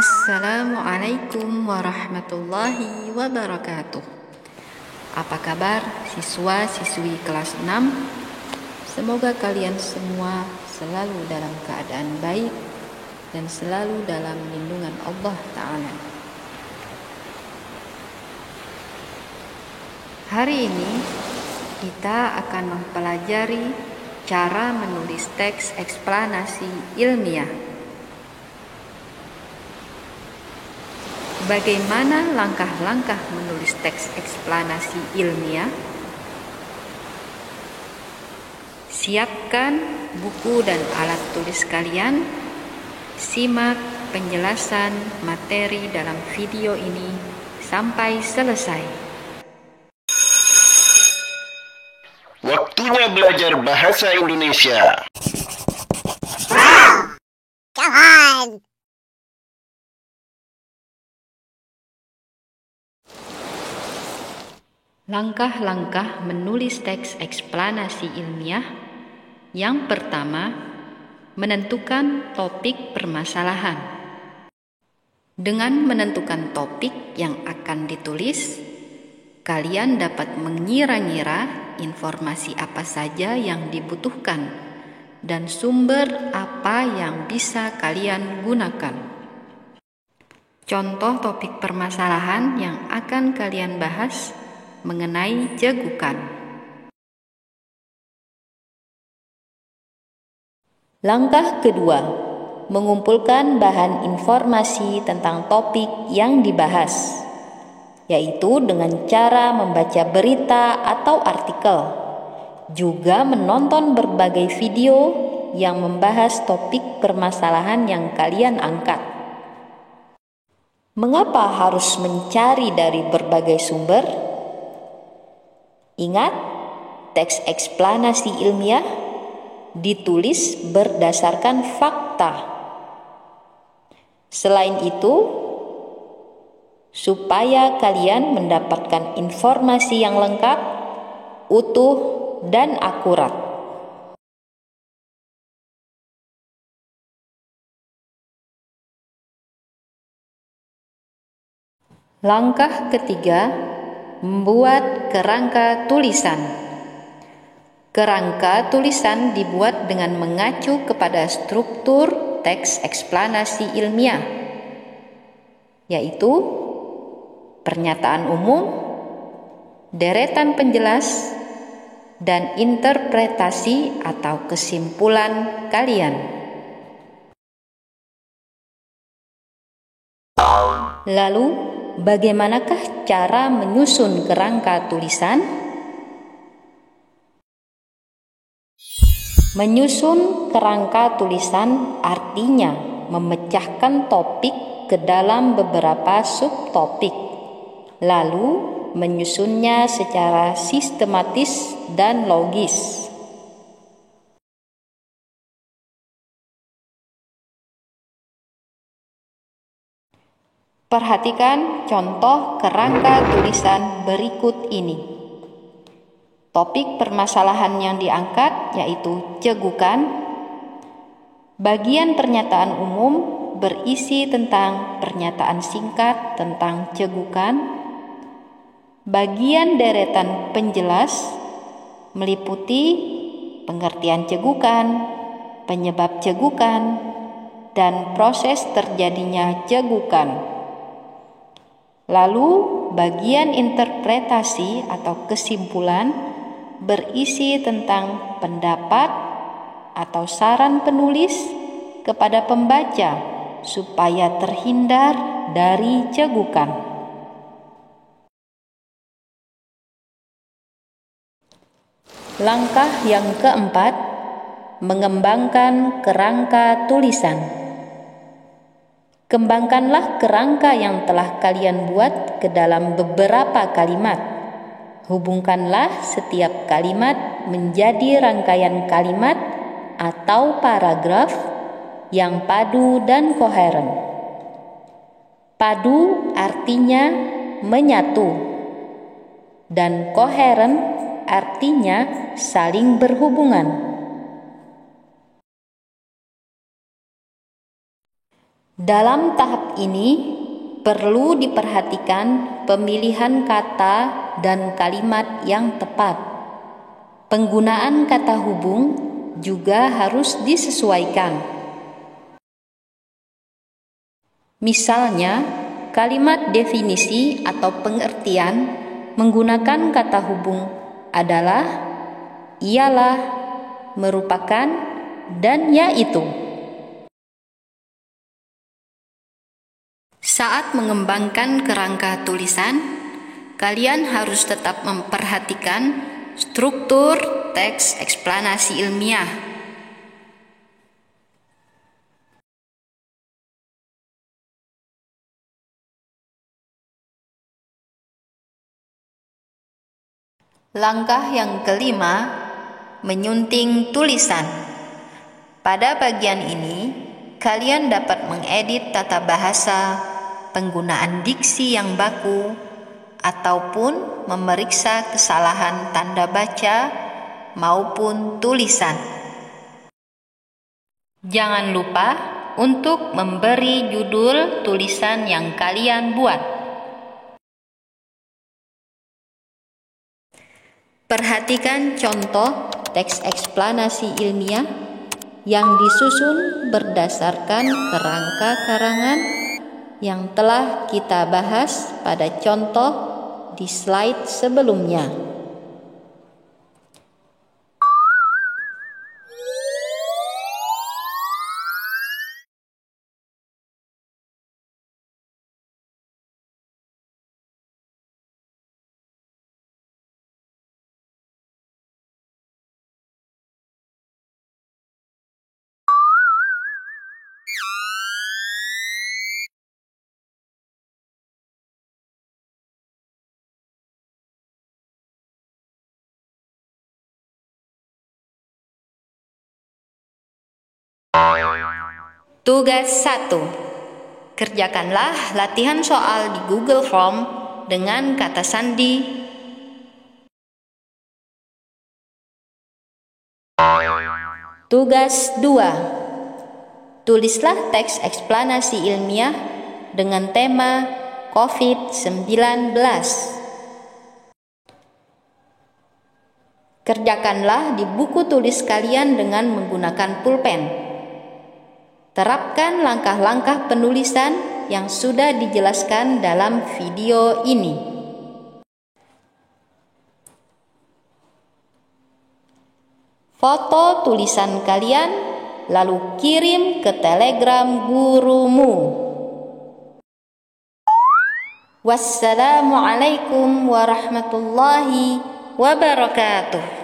Assalamualaikum warahmatullahi wabarakatuh. Apa kabar siswa-siswi kelas 6? Semoga kalian semua selalu dalam keadaan baik dan selalu dalam lindungan Allah Ta'ala. Hari ini kita akan mempelajari cara menulis teks eksplanasi ilmiah. Bagaimana langkah-langkah menulis teks eksplanasi ilmiah? Siapkan buku dan alat tulis kalian. Simak penjelasan materi dalam video ini sampai selesai. Waktunya belajar bahasa Indonesia. Jangan. Langkah-langkah menulis teks eksplanasi ilmiah. Yang pertama, menentukan topik permasalahan. Dengan menentukan topik yang akan ditulis, kalian dapat mengira-ngira informasi apa saja yang dibutuhkan dan sumber apa yang bisa kalian gunakan. Contoh topik permasalahan yang akan kalian bahas mengenai cegukan. Langkah kedua, mengumpulkan bahan informasi tentang topik yang dibahas, yaitu dengan cara membaca berita atau artikel, juga menonton berbagai video yang membahas topik permasalahan yang kalian angkat. Mengapa harus mencari dari berbagai sumber? Ingat, teks eksplanasi ilmiah ditulis berdasarkan fakta. Selain itu, supaya kalian mendapatkan informasi yang lengkap, utuh, dan akurat. Langkah ketiga, membuat kerangka tulisan. Kerangka tulisan dibuat dengan mengacu kepada struktur teks eksplanasi ilmiah, yaitu pernyataan umum, deretan penjelas, dan interpretasi atau kesimpulan kalian. Lalu, bagaimanakah cara menyusun kerangka tulisan? Menyusun kerangka tulisan artinya memecahkan topik ke dalam beberapa subtopik, lalu menyusunnya secara sistematis dan logis. Perhatikan contoh kerangka tulisan berikut ini. Topik permasalahan yang diangkat yaitu cegukan. Bagian pernyataan umum berisi tentang pernyataan singkat tentang cegukan. Bagian deretan penjelas meliputi pengertian cegukan, penyebab cegukan, dan proses terjadinya cegukan. Lalu, bagian interpretasi atau kesimpulan berisi tentang pendapat atau saran penulis kepada pembaca supaya terhindar dari cegukan. Langkah yang keempat, mengembangkan kerangka tulisan. Kembangkanlah kerangka yang telah kalian buat ke dalam beberapa kalimat. Hubungkanlah setiap kalimat menjadi rangkaian kalimat atau paragraf yang padu dan koheren. Padu artinya menyatu, dan koheren artinya saling berhubungan. Dalam tahap ini perlu diperhatikan pemilihan kata dan kalimat yang tepat. Penggunaan kata hubung juga harus disesuaikan. Misalnya, kalimat definisi atau pengertian menggunakan kata hubung adalah, ialah, merupakan, dan yaitu. Saat mengembangkan kerangka tulisan, kalian harus tetap memperhatikan struktur teks eksplanasi ilmiah. Langkah yang kelima, menyunting tulisan. Pada bagian ini, kalian dapat mengedit tata bahasa, penggunaan diksi yang baku, ataupun memeriksa kesalahan tanda baca maupun tulisan. Jangan lupa untuk memberi judul tulisan yang kalian buat. Perhatikan contoh teks eksplanasi ilmiah yang disusun berdasarkan kerangka karangan yang telah kita bahas pada contoh di slide sebelumnya. Tugas 1. Kerjakanlah latihan soal di Google Form dengan kata sandi. Tugas 2. Tulislah teks eksplanasi ilmiah dengan tema COVID-19. Kerjakanlah di buku tulis kalian dengan menggunakan pulpen. Terapkan langkah-langkah penulisan yang sudah dijelaskan dalam video ini. Foto tulisan kalian, lalu kirim ke Telegram gurumu. Wassalamualaikum warahmatullahi wabarakatuh.